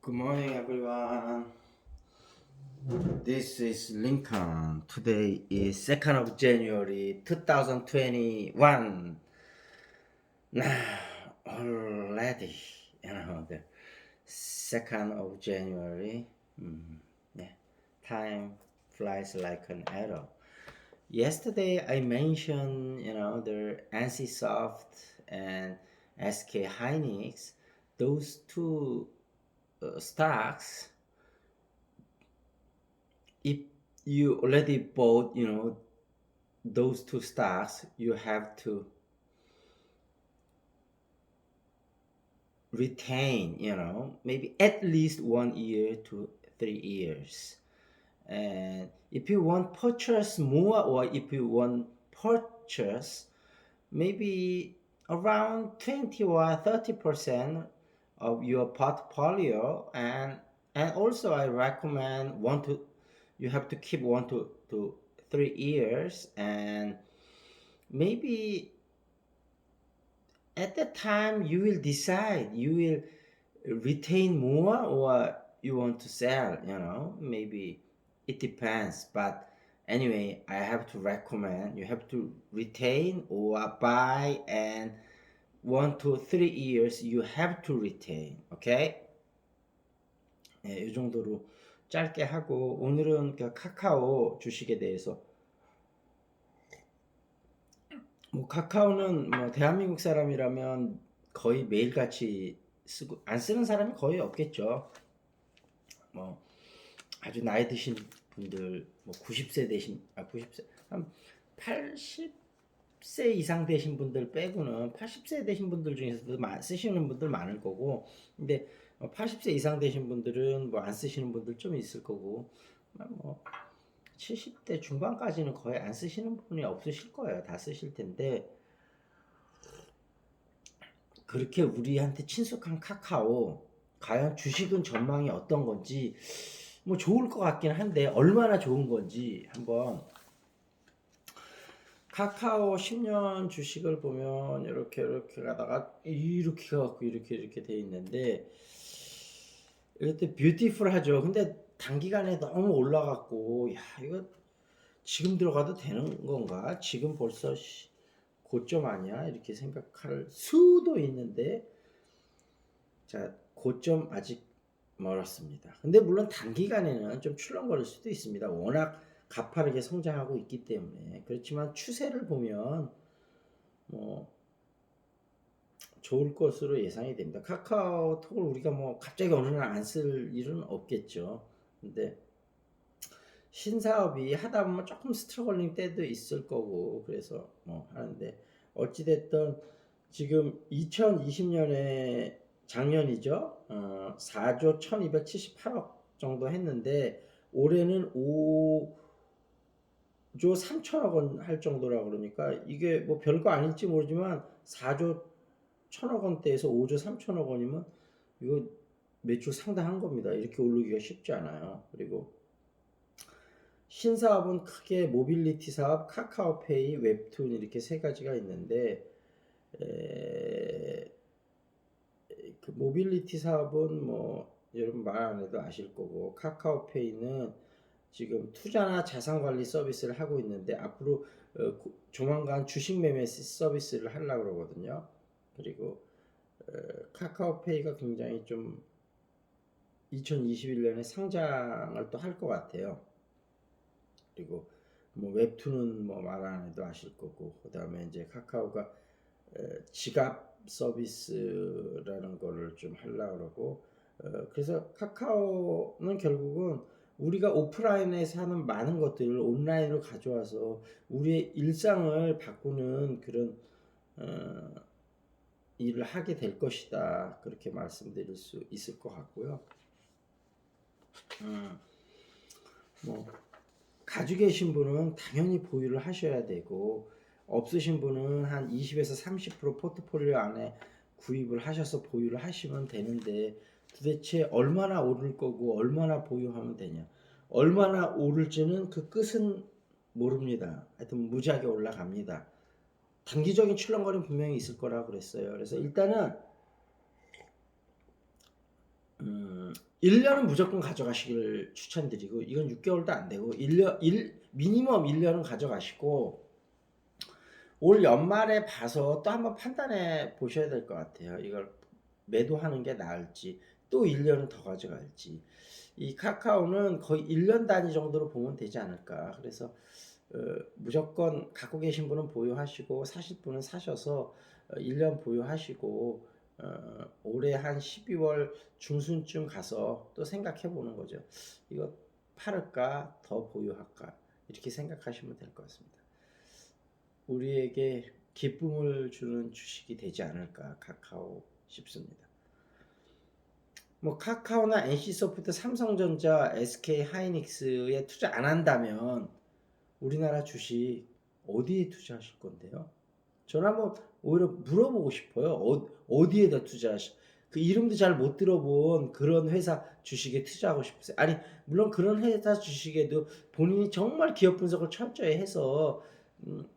Good morning, everyone. This is Lincoln. Today is 2nd of January 2021. Now, already, the 2nd of January. Yeah, time flies like an arrow. Yesterday, I mentioned, the NCSoft and SK Hynix. Those two stocks, if you already bought, those two stocks, you have to retain, maybe at least 1 year to 3 years. And if you want purchase more, or if you want purchase maybe around 20 or 30% of your portfolio, and also I recommend you have to keep 1 to 3 years, and maybe at that time you will decide you will retain more or you want to sell, maybe it depends. But anyway, I have to recommend you have to retain or buy, and 1 to 3 years you have to retain. Okay? 예, 이 정도로 짧게 하고, 오늘은 그 카카오 주식에 대해서, 뭐 카카오는 뭐 대한민국 사람이라면 거의 매일같이 쓰고, 안 쓰는 사람이 거의 없겠죠. 뭐 아주 나이 드신 분들, 뭐 90세 되신, 90세, 한 80세 이상 되신 분들 빼고는, 80세 되신 분들 중에서도 쓰시는 분들 많을 거고, 근데 80세 이상 되신 분들은 뭐 안 쓰시는 분들 좀 있을 거고, 뭐 70대 중반까지는 거의 안 쓰시는 분이 없으실 거예요. 다 쓰실 텐데, 그렇게 우리한테 친숙한 카카오, 과연 주식은 전망이 어떤 건지, 뭐 좋을 것 같긴 한데 얼마나 좋은 건지 한번, 카카오 10년 주식을 보면 이렇게 가다가 이렇게 가갖고 이렇게 돼 있는데, 이것도 뷰티풀하죠. 근데 단기간에 너무 올라갔고, 야, 이거 지금 들어가도 되는 건가? 지금 벌써 고점 아니야? 이렇게 생각할 수도 있는데, 자, 고점 아직 멀었습니다. 근데 물론 단기간에는 좀 출렁거릴 수도 있습니다. 워낙 가파르게 성장하고 있기 때문에. 그렇지만 추세를 보면 뭐 좋을 것으로 예상이 됩니다. 카카오톡을 우리가 뭐 갑자기 어느 날 안 쓸 일은 없겠죠. 근데 신사업이 하다 보면 조금 스트러글링 때도 있을 거고, 그래서 뭐 하는데, 어찌됐든 지금 2020년에 작년이죠. 4조 1278억 정도 했는데, 올해는 5조 3천억 원 할 정도라 그러니까, 이게 뭐 별거 아닐지 모르지만 4조 1천억 원대에서 5조 3천억 원이면 이거 매출 상당한 겁니다. 이렇게 오르기가 쉽지 않아요. 그리고 신사업은 크게 모빌리티 사업, 카카오페이, 웹툰 이렇게 세 가지가 있는데, 그 모빌리티 사업은 뭐 여러분 말 안 해도 아실 거고, 카카오페이는 지금 투자나 자산 관리 서비스를 하고 있는데, 앞으로 조만간 주식 매매 서비스를 하려고 그러거든요. 그리고 카카오페이가 굉장히 좀 2021년에 상장을 또 할 것 같아요. 그리고 뭐 웹툰은 뭐 말 안 해도 아실 거고, 그 다음에 이제 카카오가 지갑 서비스라는 거를 좀 하려고 그러고, 그래서 카카오는 결국은 우리가 오프라인에서 하는 많은 것들을 온라인으로 가져와서 우리의 일상을 바꾸는 그런 일을 하게 될 것이다, 그렇게 말씀드릴 수 있을 것 같고요. 뭐 가지고 계신 분은 당연히 보유를 하셔야 되고, 없으신 분은 한 20에서 30% 포트폴리오 안에 구입을 하셔서 보유를 하시면 되는데, 도대체 얼마나 오를 거고 얼마나 보유하면 되냐, 얼마나 오를지는 그 끝은 모릅니다. 하여튼 무지하게 올라갑니다. 단기적인 출렁거림 분명히 있을 거라고 그랬어요. 그래서 일단은 1년은 무조건 가져가시길 추천드리고 이건 6개월도 안 되고 1년 미니멈 1년은 가져가시고 올 연말에 봐서 또 한번 판단해 보셔야 될 것 같아요. 이걸 매도하는 게 나을지 또 1년은 더 가져갈지. 이 카카오는 거의 1년 단위 정도로 보면 되지 않을까. 그래서 무조건 갖고 계신 분은 보유하시고 사실 분은 사셔서 1년 보유하시고 올해 한 12월 중순쯤 가서 또 생각해 보는 거죠. 이거 팔을까 더 보유할까 이렇게 생각하시면 될 것 같습니다. 우리에게 기쁨을 주는 주식이 되지 않을까 카카오 싶습니다. 뭐 카카오나 NC소프트, 삼성전자, SK하이닉스에 투자 안 한다면 우리나라 주식 어디에 투자하실 건데요? 저는 한번 오히려 물어보고 싶어요. 어디에다 투자하실? 그 이름도 잘 못 들어본 그런 회사 주식에 투자하고 싶으세요? 아니 물론 그런 회사 주식에도 본인이 정말 기업 분석을 철저히 해서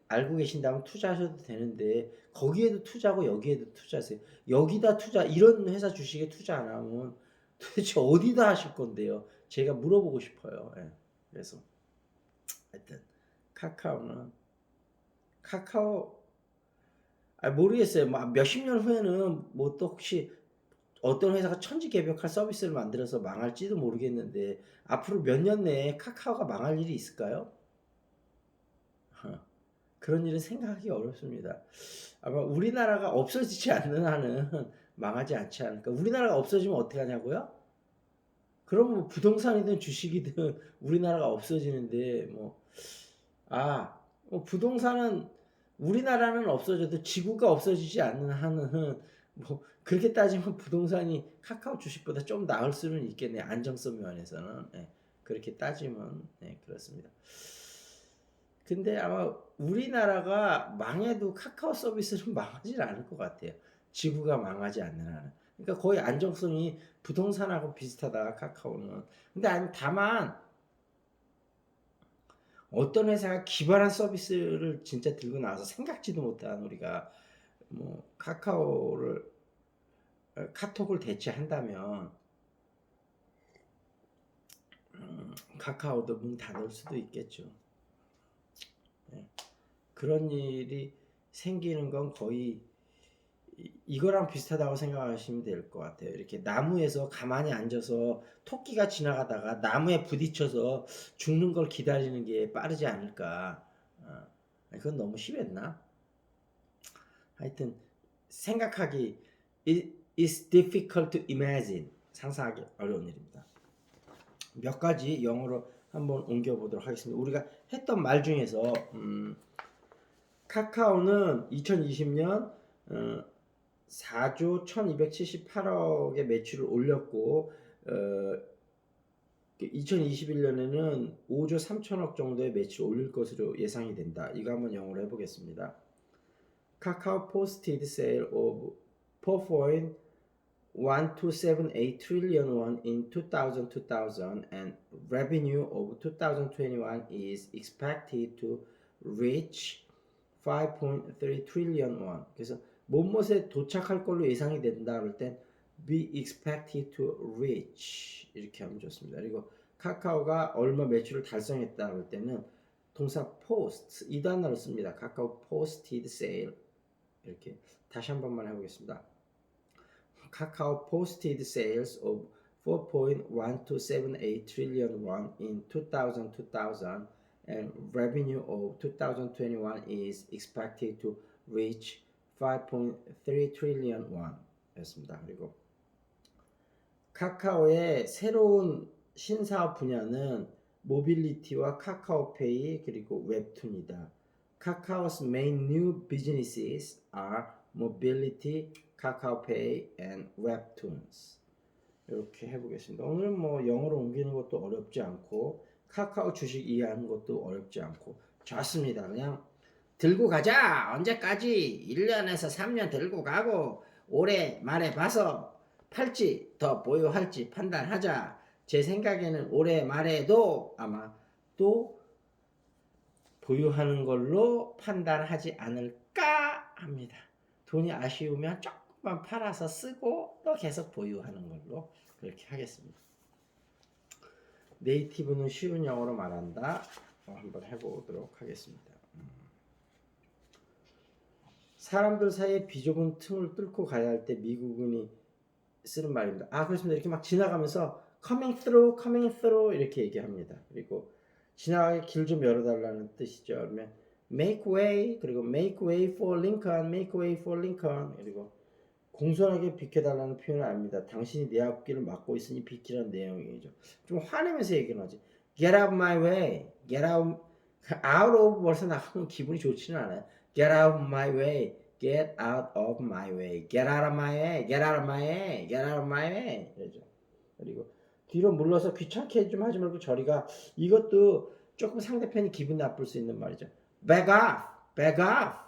알고 계신다면 투자하셔도 되는데 거기에도 투자하고 여기에도 투자하세요. 여기다 투자 이런 회사 주식에 투자 안 하면 도대체 어디다 하실 건데요? 제가 물어보고 싶어요. 예. 그래서 하여튼 카카오 모르겠어요. 뭐 몇십 년 후에는 뭐 또 혹시 어떤 회사가 천지개벽할 서비스를 만들어서 망할지도 모르겠는데 앞으로 몇 년 내에 카카오가 망할 일이 있을까요? 그런 일은 생각하기 어렵습니다. 아마 우리나라가 없어지지 않는 한은 망하지 않지 않을까. 우리나라가 없어지면 어떻게 하냐고요? 그럼 뭐 부동산이든 주식이든 우리나라가 없어지는데 뭐 부동산은 우리나라는 없어져도 지구가 없어지지 않는 한은 뭐 그렇게 따지면 부동산이 카카오 주식보다 좀 나을 수는 있겠네. 안정성 면에서는. 네, 그렇게 따지면 네, 그렇습니다. 근데 아마 우리나라가 망해도 카카오 서비스는 망하지 않을 것 같아요. 지구가 망하지 않는 한은. 그러니까 거의 안정성이 부동산하고 비슷하다 카카오는. 근데 다만 어떤 회사가 기발한 서비스를 진짜 들고 나와서 생각지도 못한 우리가 뭐 카톡을 대체한다면 카카오도 문 닫을 수도 있겠죠. 네. 그런 일이 생기는 건 거의 이거랑 비슷하다고 생각하시면 될 것 같아요. 이렇게 나무에서 가만히 앉아서 토끼가 지나가다가 나무에 부딪혀서 죽는 걸 기다리는 게 빠르지 않을까. 그건 너무 심했나? 하여튼 생각하기 it's difficult to imagine. 상상하기 어려운 일입니다. 몇 가지 영어로 한번 옮겨보도록 하겠습니다. 우리가 했던 말 중에서 카카오는 2020년 4조 1278억의 매출을 올렸고 2021년에는 5조 3천억 정도의 매출을 올릴 것으로 예상이 된다. 이거 한번 영어로 해보겠습니다. Kakao posted sale of 4.1278 trillion won in 2000 and revenue of 2021 is expected to reach 5.3 trillion won. 그래서 뭐뭇에 도착할 걸로 예상이 된다 그럴 땐 be expected to reach 이렇게 하면 좋습니다. 그리고 카카오가 얼마 매출을 달성했다 그럴 때는 동사 post 이 단어를 씁니다. 카카오 posted sale 이렇게 다시 한 번만 해보겠습니다. 카카오 posted sales of 4.1278 trillion won in 2000 and revenue of 2021 is expected to reach 5.3 trillion won 였습니다. 그리고 카카오의 새로운 신사업 분야는 모빌리티와 카카오페이 그리고 웹툰이다. Kakao's main new businesses are mobility, KakaoPay, and webtoons. 이렇게 해보겠습니다. 오늘은 뭐 영어로 옮기는 것도 어렵지 않고 카카오 주식 이해하는 것도 어렵지 않고 좋습니다. 그냥 들고 가자. 언제까지? 1년에서 3년 들고 가고 올해 말에 봐서 팔지 더 보유할지 판단하자. 제 생각에는 올해 말에도 아마 또 보유하는 걸로 판단하지 않을까 합니다. 돈이 아쉬우면 조금만 팔아서 쓰고 또 계속 보유하는 걸로 그렇게 하겠습니다. 네이티브는 쉬운 영어로 말한다. 한번 해보도록 하겠습니다. 사람들 사이에 비좁은 틈을 뚫고 가야 할 때 미국인이 쓰는 말입니다. 그렇습니다. 이렇게 막 지나가면서 coming through 이렇게 얘기합니다. 그리고 지나가게 길 좀 열어달라는 뜻이죠. 그러면 make way, 그리고 make way for Lincoln, make way for Lincoln. 그리고 공손하게 비켜달라는 표현을 압니다. 당신이 내 앞길을 막고 있으니 비키라는 내용이죠. 좀 화내면서 얘기는 하지. Get out of my way. Get out of 벌써 나가면 기분이 좋지는 않아요. Get out of my way. Get out of my way. Get out of my way. Get out of my way. Get out of my way. 이러죠. 그리고 뒤로 물러서 귀찮게 좀 하지 말고 저리가. 이것도 조금 상대편이 기분 나쁠 수 있는 말이죠. Back off. Back off.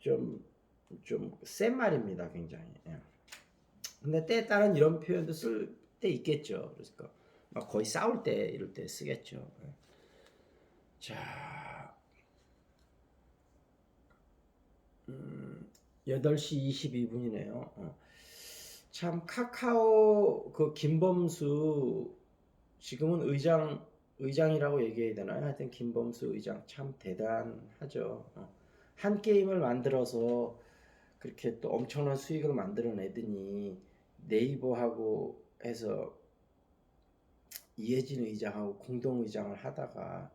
좀 센 말입니다, 굉장히. 근데 때에 따른 이런 표현도 쓸 때 있겠죠. 그래서 막 거의 싸울 때 이럴 때 쓰겠죠. 자, 8시 22분이네요. 참 카카오 그 김범수 지금은 의장이라고 얘기해야 되나요? 하여튼 김범수 의장 참 대단하죠. 한 게임을 만들어서 그렇게 또 엄청난 수익을 만들어내더니 네이버하고 해서 이혜진 의장하고 공동 의장을 하다가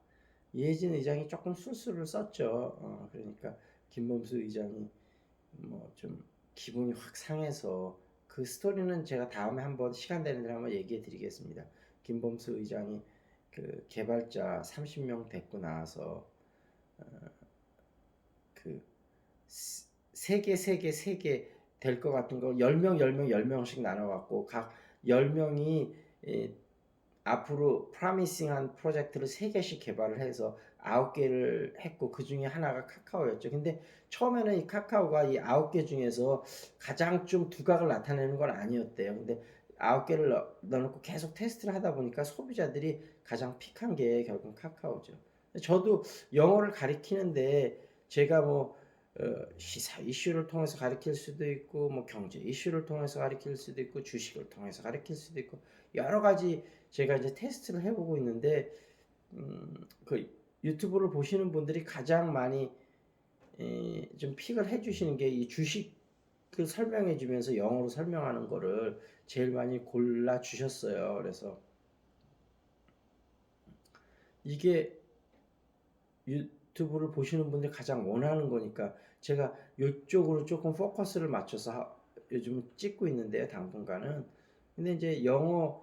이혜진 의장이 조금 술수를 썼죠. 그러니까 김범수 의장이 뭐 좀 기분이 확 상해서 그 스토리는 제가 다음에 한번 시간 되는 대로 한번 얘기해 드리겠습니다. 김범수 의장이 그 개발자 30명 데리고 나와서 그 세개 될 것 같은 거 10명씩 나눠갖고 각 10명이 앞으로 프라미싱한 프로젝트를 3개씩 개발을 해서 9개를 했고 그 중에 하나가 카카오였죠. 근데 처음에는 이 카카오가 이 9개 중에서 가장 좀 두각을 나타내는 건 아니었대요. 근데 9개를 넣어놓고 계속 테스트를 하다 보니까 소비자들이 가장 픽한 게 결국 카카오죠. 저도 영어를 가리키는데 제가 뭐 시사 이슈를 통해서 가리킬 수도 있고 뭐 경제 이슈를 통해서 가리킬 수도 있고 주식을 통해서 가리킬 수도 있고 여러 가지 제가 이제 테스트를 해보고 있는데 그 유튜브를 보시는 분들이 가장 많이 좀 픽을 해주시는 게 이 주식을 설명해주면서 영어로 설명하는 거를 제일 많이 골라 주셨어요. 그래서 이게 유튜브를 보시는 분들이 가장 원하는 거니까 제가 이쪽으로 조금 포커스를 맞춰서 요즘 찍고 있는데요, 당분간은. 근데 이제 영어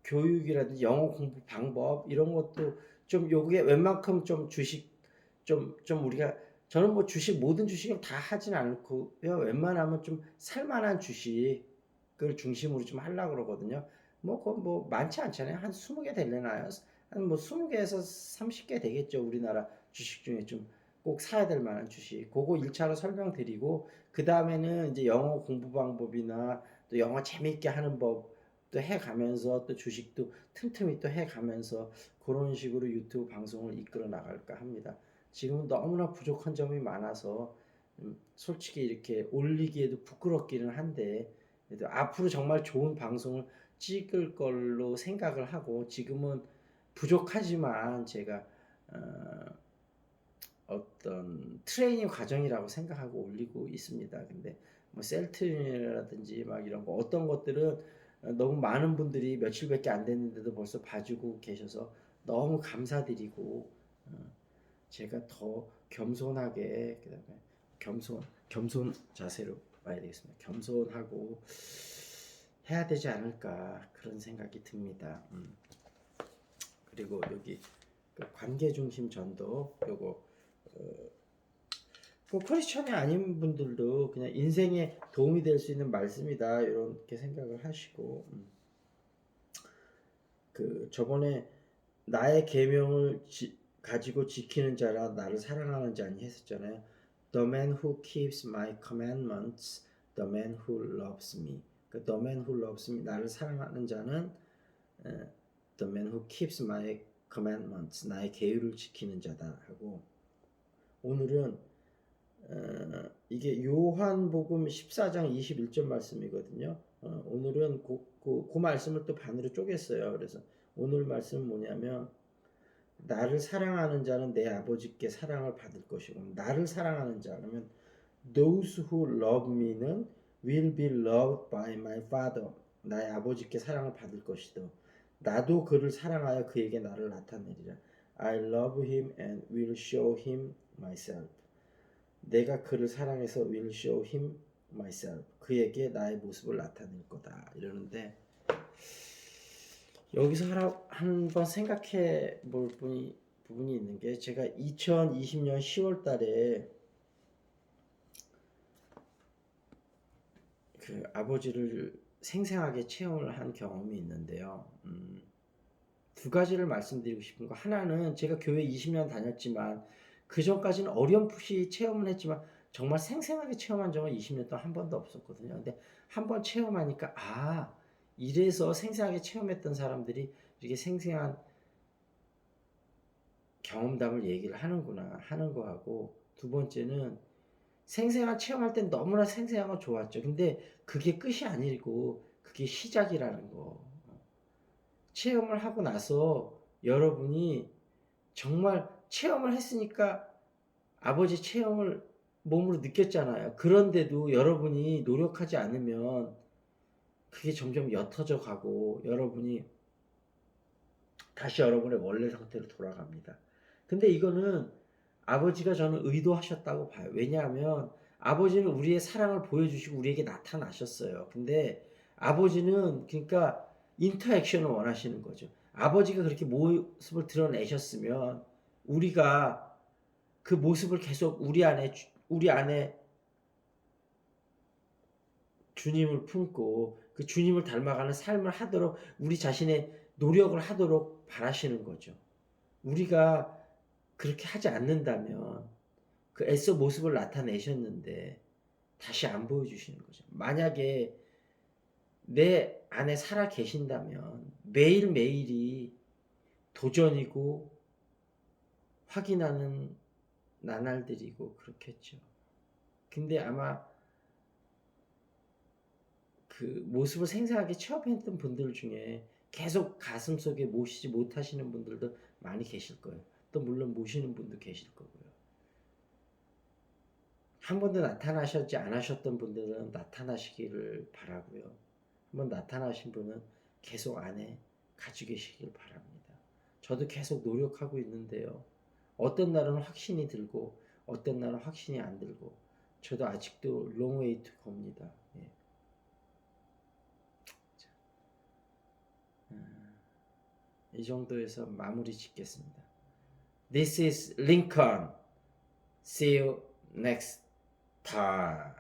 교육이라든지 영어 공부 방법 이런 것도 좀 요게 웬만큼 좀 주식 좀 우리가 저는 뭐 주식 모든 주식을 다 하진 않고요. 웬만하면 좀 살만한 주식을 중심으로 좀 하려고 그러거든요. 뭐 많지 않잖아요. 한 20개 되려나요? 한 뭐 20개에서 30개 되겠죠. 우리나라 주식 중에 좀 꼭 사야 될 만한 주식. 그거 1차로 설명드리고 그 다음에는 이제 영어 공부 방법이나 또 영어 재미있게 하는 법도 해가면서 또 주식도 틈틈이 또 해가면서 그런 식으로 유튜브 방송을 이끌어 나갈까 합니다. 지금은 너무나 부족한 점이 많아서 솔직히 이렇게 올리기에도 부끄럽기는 한데 그래도 앞으로 정말 좋은 방송을 찍을 걸로 생각을 하고 지금은 부족하지만 제가 어떤 트레이닝 과정이라고 생각하고 올리고 있습니다. 근데 뭐 셀트리온이라든지 막 이런 거 어떤 것들은 너무 많은 분들이 며칠밖에 안 됐는데도 벌써 봐주고 계셔서 너무 감사드리고 제가 더 겸손하게 그다음에 겸손 자세로 봐야 되겠습니다. 겸손하고 해야 되지 않을까 그런 생각이 듭니다. 그리고 여기 그 관계 중심 전도 요거 꼭 크리스천이 아닌 분들도 그냥 인생에 도움이 될 수 있는 말씀이다 이렇게 생각을 하시고 그 저번에 나의 계명을 가지고 지키는 자라 나를 사랑하는 자니 했었잖아요. The man who keeps my commandments, the man who loves me. 그 the man who loves me 나를 사랑하는 자는 the man who keeps my commandments 나의 계율을 지키는 자다 하고 오늘은 이게 요한복음 14장 21절 말씀이거든요. 오늘은 그 말씀을 또 반으로 쪼갰어요. 그래서 오늘 말씀은 뭐냐면 나를 사랑하는 자는 내 아버지께 사랑을 받을 것이고 나를 사랑하는 자 그러면 those who love me는 will be loved by my father 나의 아버지께 사랑을 받을 것이다. 나도 그를 사랑하여 그에게 나를 나타내리라. I love him and will show him myself. 내가 그를 사랑해서 will show him myself. 그에게 나의 모습을 나타낼 거다. 이러는데 여기서 한번 생각해 볼 부분이 있는 게 제가 2020년 10월 달에 그 아버지를 생생하게 체험을 한 경험이 있는데요. 두 가지를 말씀드리고 싶은 거 하나는 제가 교회 20년 다녔지만 그 전까지는 어렴풋이 체험을 했지만 정말 생생하게 체험한 적은 20년 동안 한 번도 없었거든요. 근데 한 번 체험하니까 이래서 생생하게 체험했던 사람들이 이렇게 생생한 경험담을 얘기를 하는구나 하는 거하고 두 번째는 생생한 체험할 땐 너무나 생생한 거 좋았죠. 근데 그게 끝이 아니고 그게 시작이라는 거. 체험을 하고 나서 여러분이 정말 체험을 했으니까 아버지 체험을 몸으로 느꼈잖아요. 그런데도 여러분이 노력하지 않으면 그게 점점 옅어져 가고 여러분이 다시 여러분의 원래 상태로 돌아갑니다. 근데 이거는 아버지가 저는 의도하셨다고 봐요. 왜냐하면 아버지는 우리의 사랑을 보여주시고 우리에게 나타나셨어요. 근데 아버지는 그러니까 인터액션을 원하시는 거죠. 아버지가 그렇게 모습을 드러내셨으면 우리가 그 모습을 계속 우리 안에 주님을 품고 그 주님을 닮아가는 삶을 하도록 우리 자신의 노력을 하도록 바라시는 거죠. 우리가 그렇게 하지 않는다면 그 애써 모습을 나타내셨는데 다시 안 보여주시는 거죠. 만약에 내 안에 살아 계신다면 매일매일이 도전이고 확인하는 나날들이고 그렇겠죠. 근데 아마 그 모습을 생생하게 체험했던 분들 중에 계속 가슴속에 모시지 못하시는 분들도 많이 계실 거예요. 또 물론 모시는 분도 계실 거고요. 한 번도 나타나셨지 않으셨던 분들은 나타나시기를 바라고요. 한번 나타나신 분은 계속 안에 가지고 계시길 바랍니다. 저도 계속 노력하고 있는데요. 어떤 날은 확신이 들고 어떤 날은 확신이 안 들고 저도 아직도 long way to go입니다. 예. 이 정도에서 마무리 짓겠습니다. This is Lincoln. See you next time.